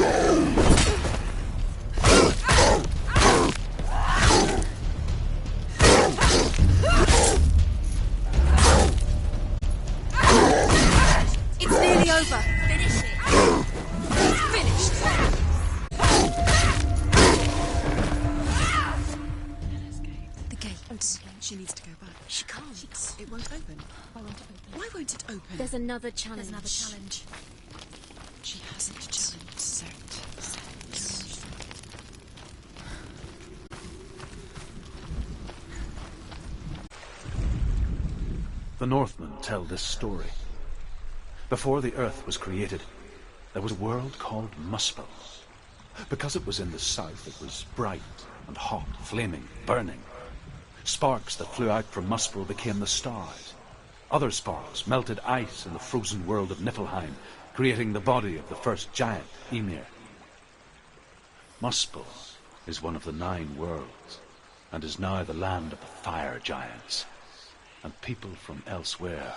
It's nearly over. Finish it. Finished. The gate. She needs to go back. She can't. It won't open. Why won't it open? Why won't it open? There's another challenge. She hasn't challenged Surt. The Northmen tell this story. Before the earth was created, there was a world called Muspel. Because it was in the south, it was bright and hot, flaming, burning. Sparks that flew out from Muspel became the stars. Other sparks melted ice in the frozen world of Niflheim, creating the body of the first giant, Ymir. Muspel is one of the 9 worlds, and is now the land of the fire giants. And people from elsewhere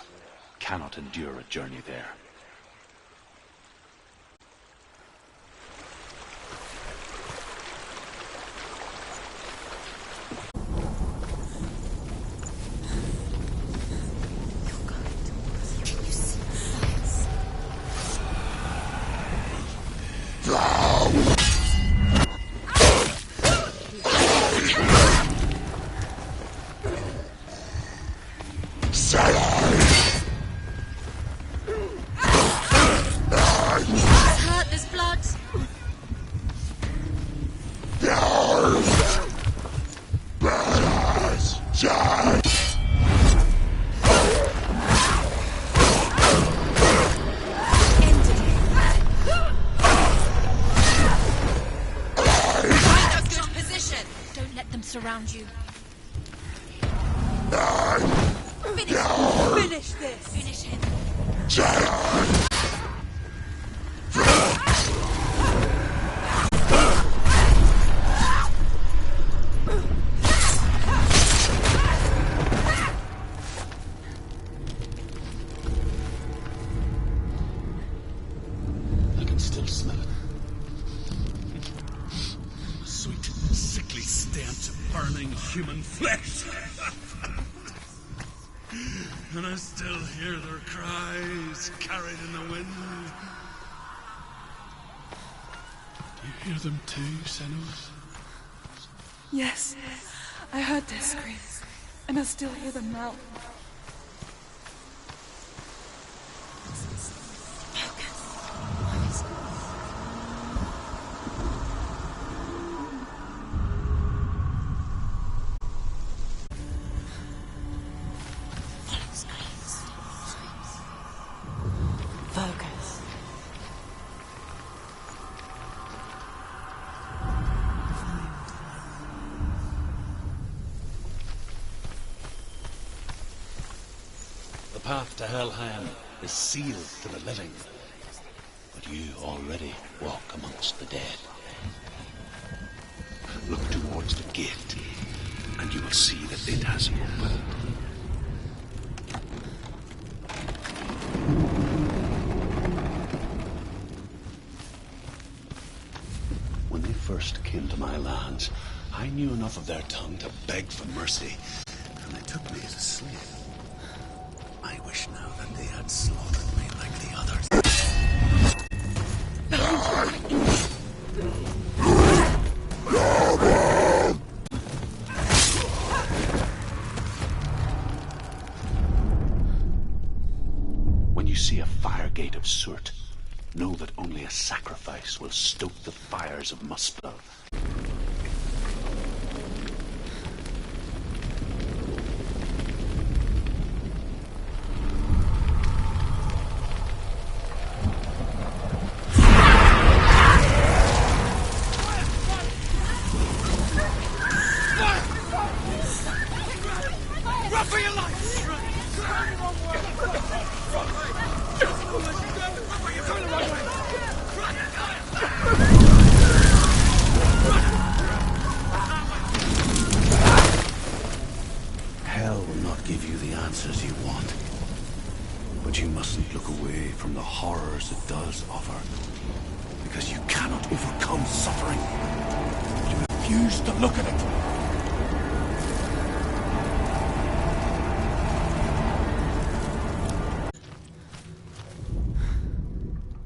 cannot endure a journey there. Surround you. Finish this. Finish him. I can still smell it. Sweet, sickly stench of burning human flesh. And I still hear their cries carried in the wind. Do you hear them too, Senua? Yes, I heard their screams, and I still hear them now. Focus. The path to Hellblade is sealed to the living, but you already walk amongst the dead. Look towards the gate, and you will see that it has opened. When they first came to my lands, I knew enough of their tongue to beg for mercy, and they took me as a slave. I wish now that they had slaughtered me like the others. When you see a fire gate of Surt, know that only a sacrifice will stoke the fires of Muspel. Run for your life! Hell will not give you the answers you want. But you mustn't look away from the horrors it does offer. Because you cannot overcome suffering. You refuse to look at it.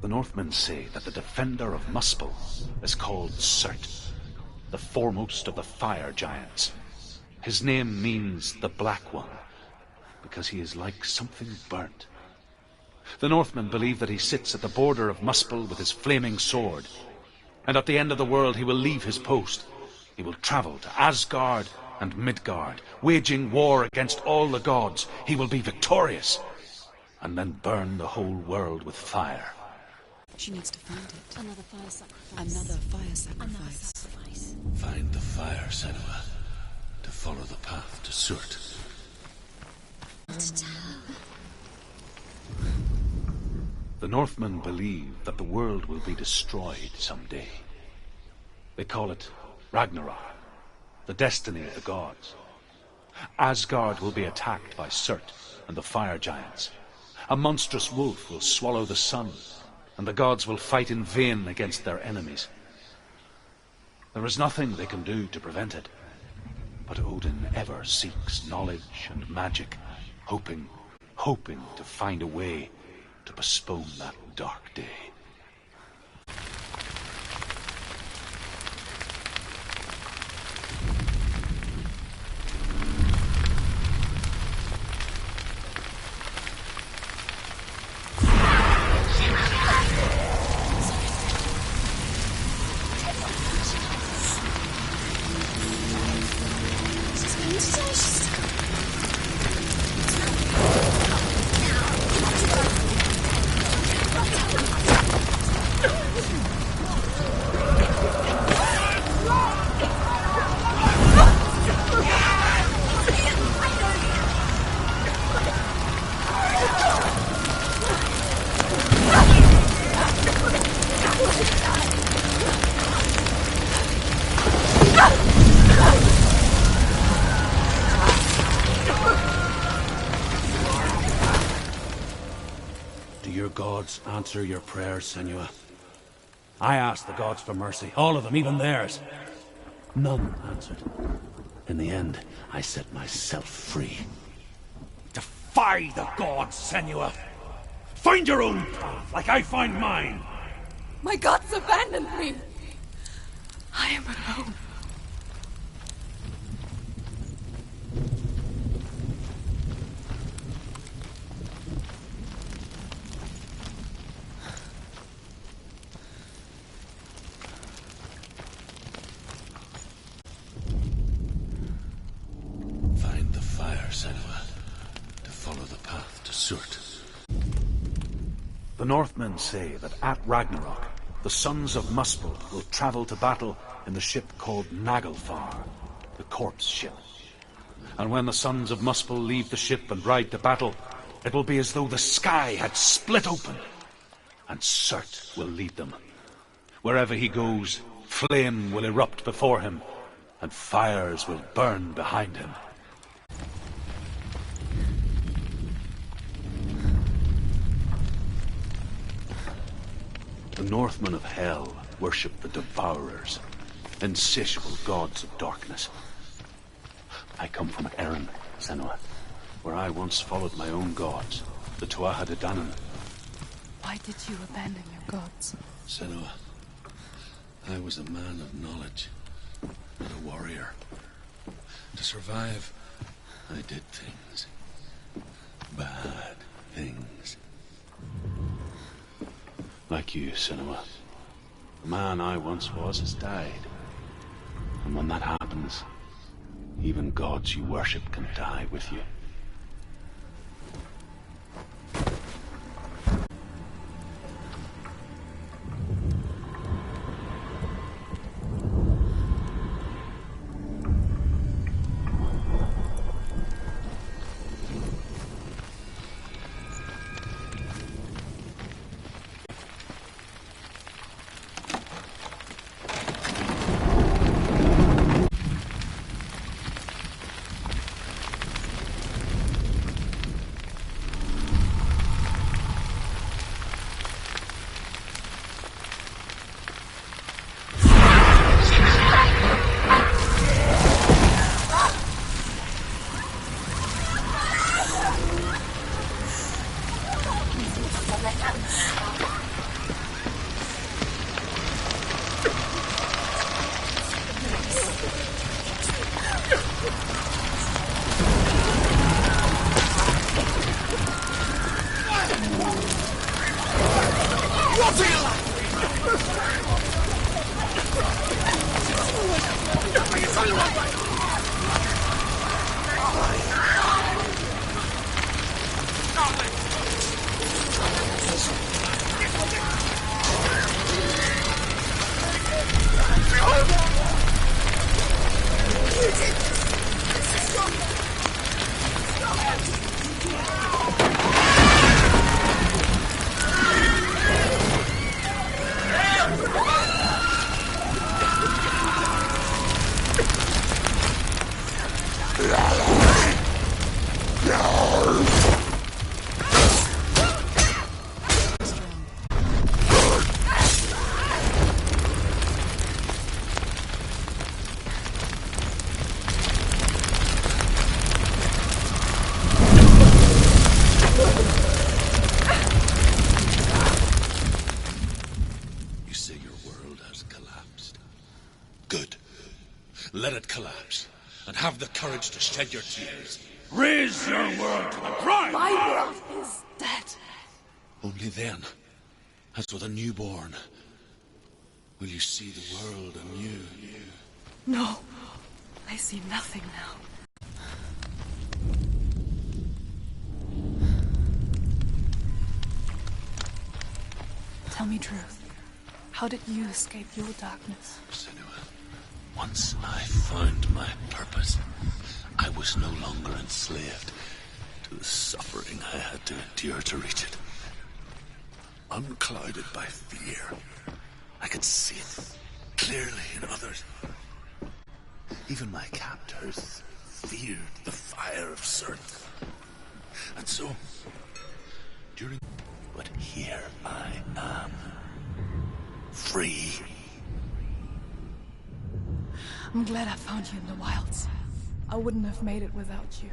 The Northmen say that the defender of Muspel is called Surt, the foremost of the fire giants. His name means the Black One, because he is like something burnt. The Northmen believe that he sits at the border of Muspel with his flaming sword, and at the end of the world he will leave his post. He will travel to Asgard and Midgard, waging war against all the gods. He will be victorious, and then burn the whole world with fire. She needs to find it. Another fire sacrifice. Another fire sacrifice. Another sacrifice. Find the fire, Senua, to follow the path to Surt. The Northmen believe that the world will be destroyed someday. They call it Ragnarok, the destiny of the gods. Asgard will be attacked by Surt and the fire giants. A monstrous wolf will swallow the sun, and the gods will fight in vain against their enemies. There is nothing they can do to prevent it, but Odin ever seeks knowledge and magic, hoping to find a way to postpone that dark day. Answer your prayers, Senua. I asked the gods for mercy, all of them, even theirs. None answered. In the end, I set myself free. Defy the gods, Senua! Find your own path, like I find mine! My gods abandoned me! I am alone. The Northmen say that at Ragnarok, the sons of Muspel will travel to battle in the ship called Naglfar, the corpse ship. And when the sons of Muspel leave the ship and ride to battle, it will be as though the sky had split open, and Surt will lead them. Wherever he goes, flame will erupt before him, and fires will burn behind him. The Northmen of Hell worship the Devourers, insatiable gods of darkness. I come from Erin, Senua, where I once followed my own gods, the Tuatha De Danann. Why did you abandon your gods? Senua, I was a man of knowledge, not a warrior. To survive, I did things. Bad things. Like you, Senua. The man I once was has died. And when that happens, even gods you worship can die with you. Let it collapse, and have the courage to shed your tears. Raise your world to the ground! My world is dead. Only then, as with a newborn, will you see the world anew. No, I see nothing now. Tell me truth. How did you escape your darkness? Senua, once I found my purpose, I was no longer enslaved to the suffering I had to endure to reach it. Unclouded by fear, I could see it clearly in others. Even my captors feared the fire of Surt. And so, but here I am, free. I'm glad I found you in the wilds. I wouldn't have made it without you.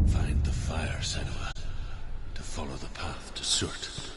Find the fire, Senua, to follow the path to Surt.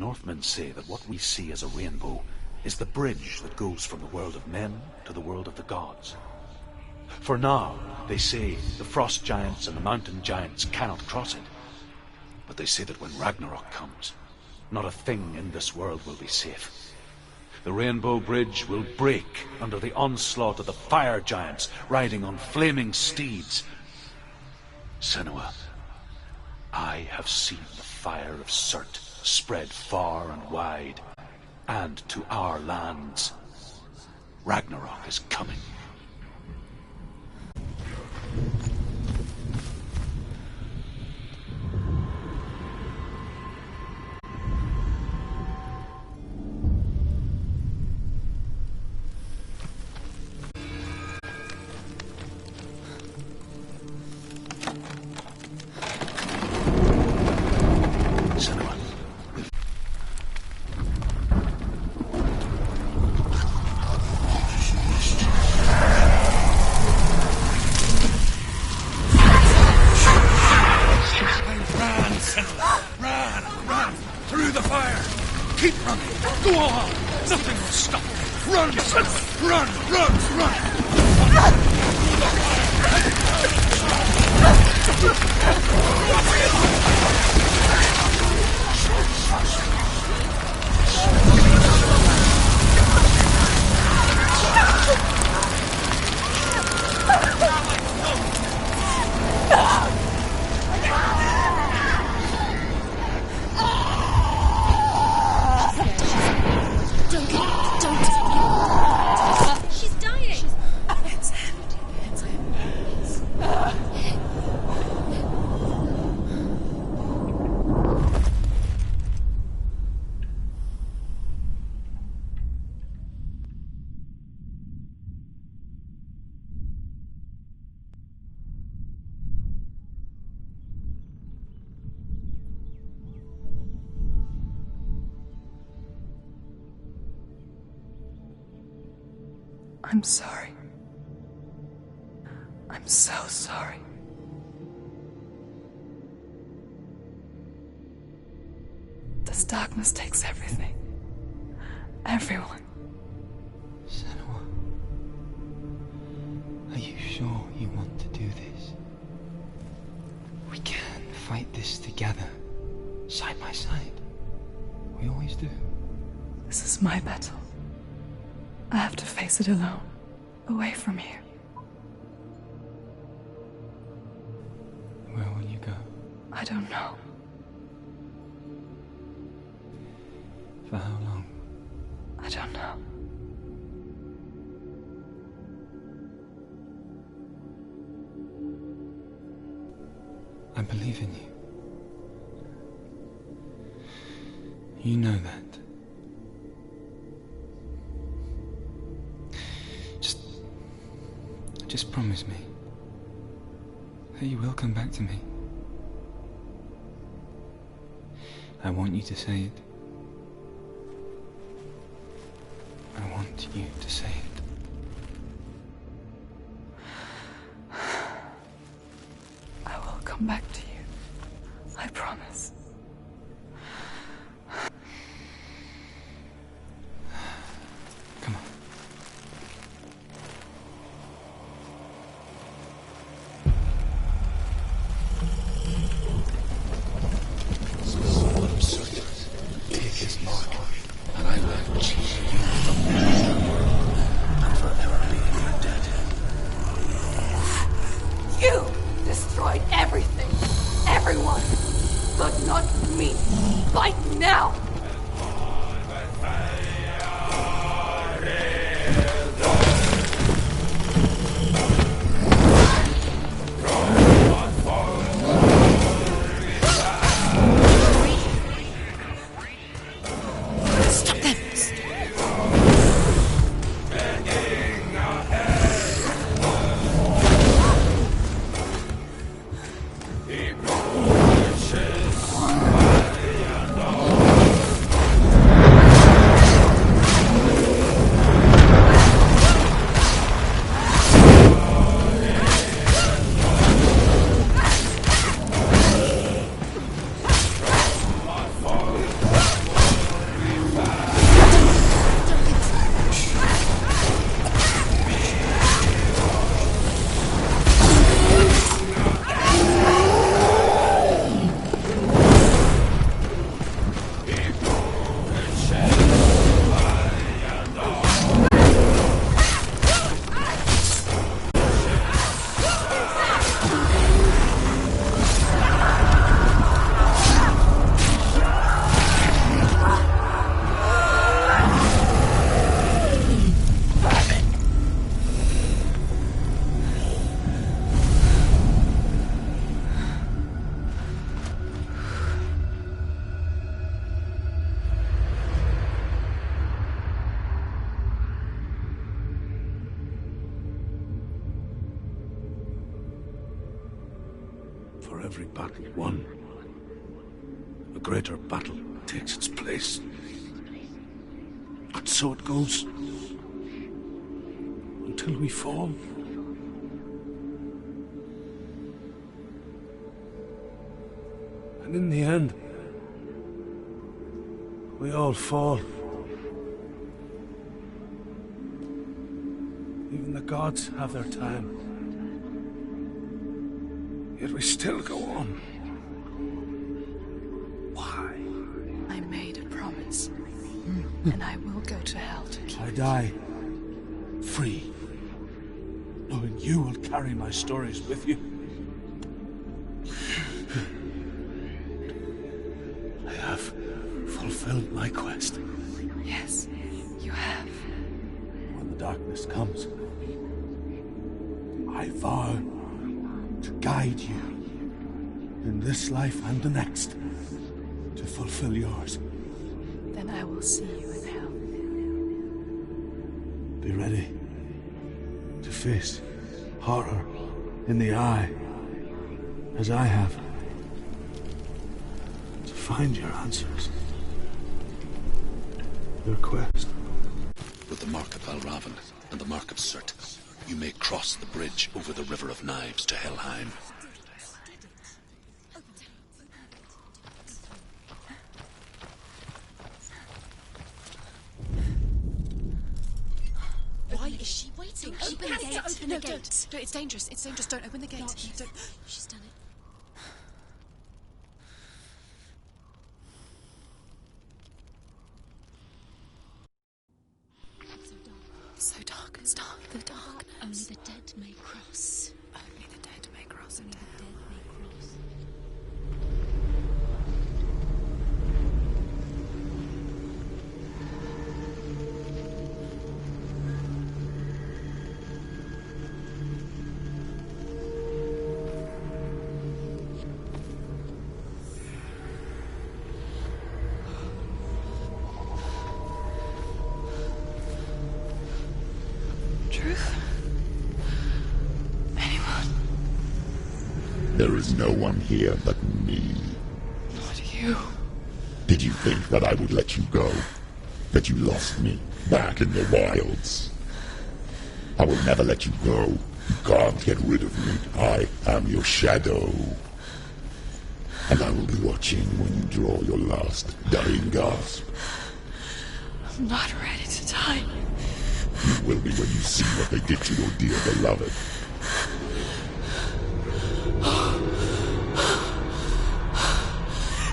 Northmen say that what we see as a rainbow is the bridge that goes from the world of men to the world of the gods. For now, they say, the frost giants and the mountain giants cannot cross it. But they say that when Ragnarok comes, not a thing in this world will be safe. The rainbow bridge will break under the onslaught of the fire giants riding on flaming steeds. Senua, I have seen the fire of Surt spread far and wide, and to our lands. Ragnarok is coming. I'm sorry. I'm so sorry. This darkness takes everything. Everyone. Senua, are you sure you want to do this? We can fight this together, side by side. We always do. This is my battle. I have to face it alone, away from here. Where will you go? I don't know. For how long? I don't know. I believe in you. You know that. Just promise me that you will come back to me. I want you to say it. I want you to say it. I will come back to you. I promise. Come on. What of Surt? Take his mark, and I will achieve you from now and forever leave you dead. You destroyed everything, everyone, but not me. Fight now! Stop them! For every battle won, a greater battle takes its place. And so it goes. Until we fall. And in the end, we all fall. Even the gods have their time. Yet we still go on. Why? I made a promise, and I will go to hell to keep I it. die free, knowing you will carry my stories with you. I have fulfilled my quest. Yes, you have. When the darkness comes, I vow to guide you in this life and the next to fulfill yours. Then I will see you in hell. Be ready to face horror in the eye, as I have, to find your answers. Your quest with the mark of Raven and the Mark of Surt, you may cross the bridge over the River of Knives to Helheim. Why is she waiting? Open the gate. Open the gate. No, it's dangerous. It's dangerous. Don't open the gate. Don't. She's done it. So dark. It's dark. The dark. Only the dead may cross. Only the dead may cross. Only the dead may cross. Truth? Anyone? There is no one here but me. Not you. Did you think that I would let you go? That you lost me back in the wilds? I will never let you go. You can't get rid of me. I am your shadow. And I will be watching when you draw your last dying gasp. I'm not ready to die. You will be when you see what they did to your dear beloved.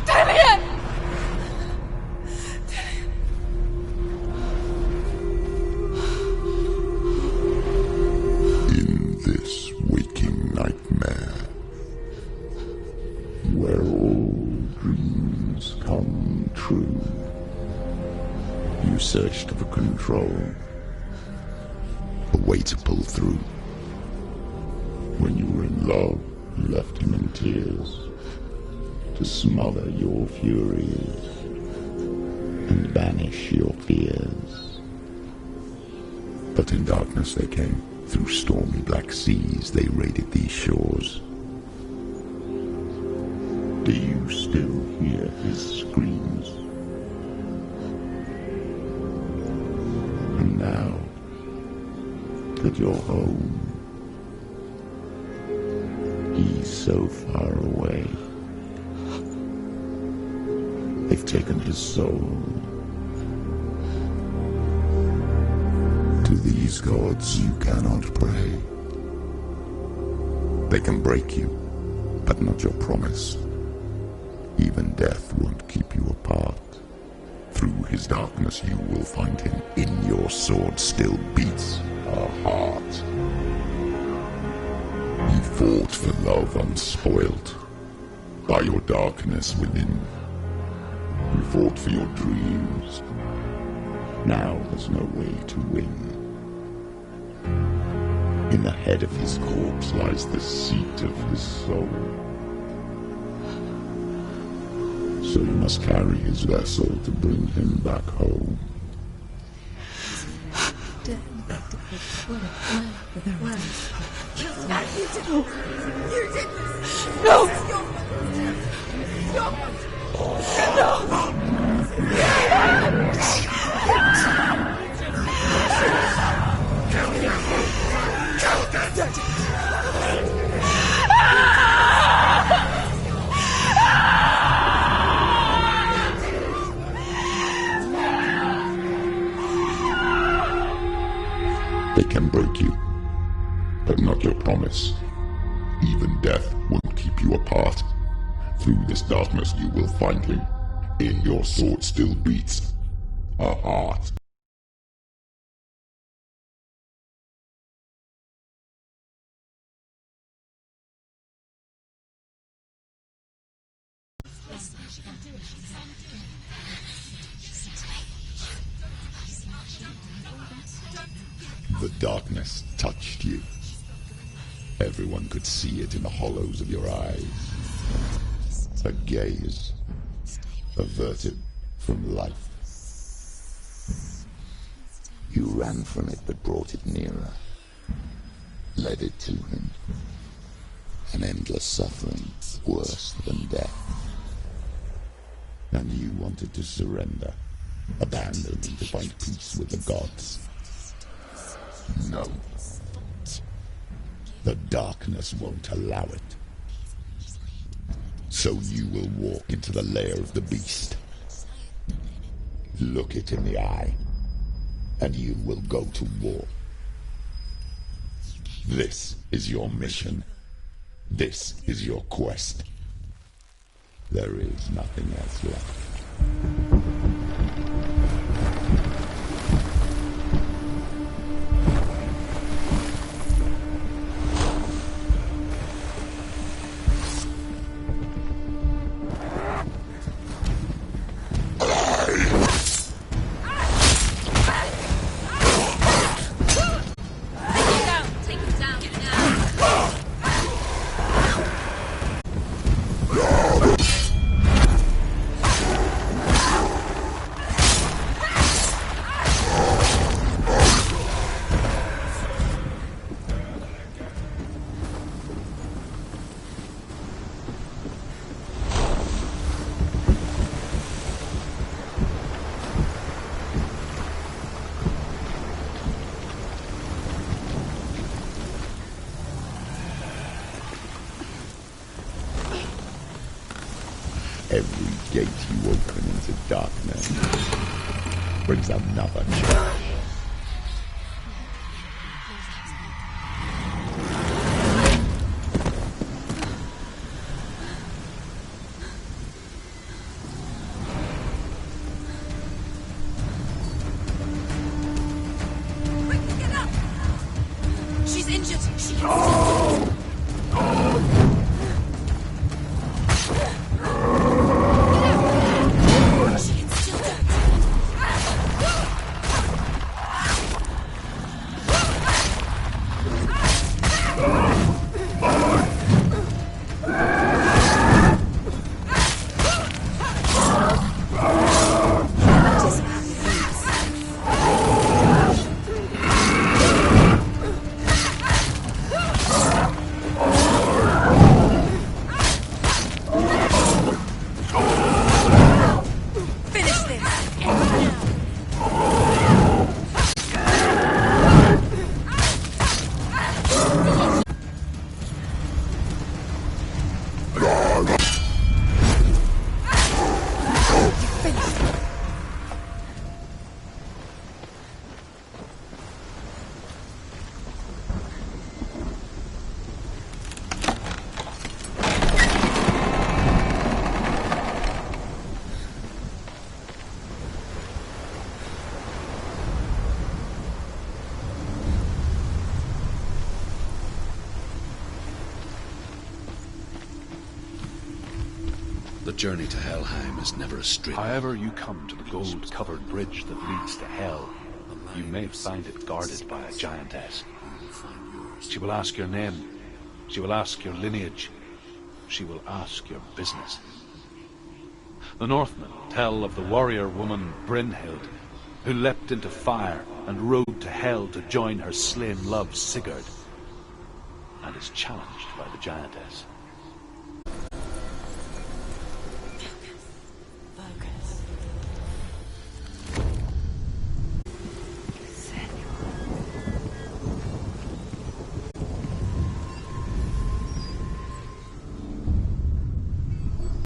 Dillion! In this waking nightmare, where all dreams come true, you searched for control, a way to pull through. When you were in love, you left him in tears, to smother your furies and banish your fears. But in darkness they came, through stormy black seas they raided these shores. Do you still hear his screams? And now that you're home, he's so far away. They've taken his soul. To these gods you cannot pray. They can break you, but not your promise. Even death won't keep you apart. Through his darkness you will find him. In your sword still beats a heart. You fought for love unspoilt by your darkness within. You fought for your dreams. Now there's no way to win. In the head of his corpse lies the seat of his soul. So you must carry his vessel to bring him back home. They can break you, but not your promise. Even death won't keep you apart. Through this darkness you will find him. In your sword still beats a heart. The darkness touched you. Everyone could see it in the hollows of your eyes. A gaze averted from life. You ran from it but brought it nearer. Led it to him. An endless suffering, worse than death. And you wanted to surrender, abandon and to find peace with the gods. No. The darkness won't allow it. So you will walk into the lair of the beast. Look it in the eye, and you will go to war. This is your mission. This is your quest. There is nothing else left. Every gate you open into darkness brings another charge. Quick, get up! She's injured. She can still... The journey to Helheim is never a straight. However you come to the gold-covered bridge that leads to Hell, you may find it guarded by a giantess. She will ask your name. She will ask your lineage. She will ask your business. The Northmen tell of the warrior woman Brynhild, who leapt into fire and rode to Hell to join her slain love Sigurd, and is challenged by the giantess.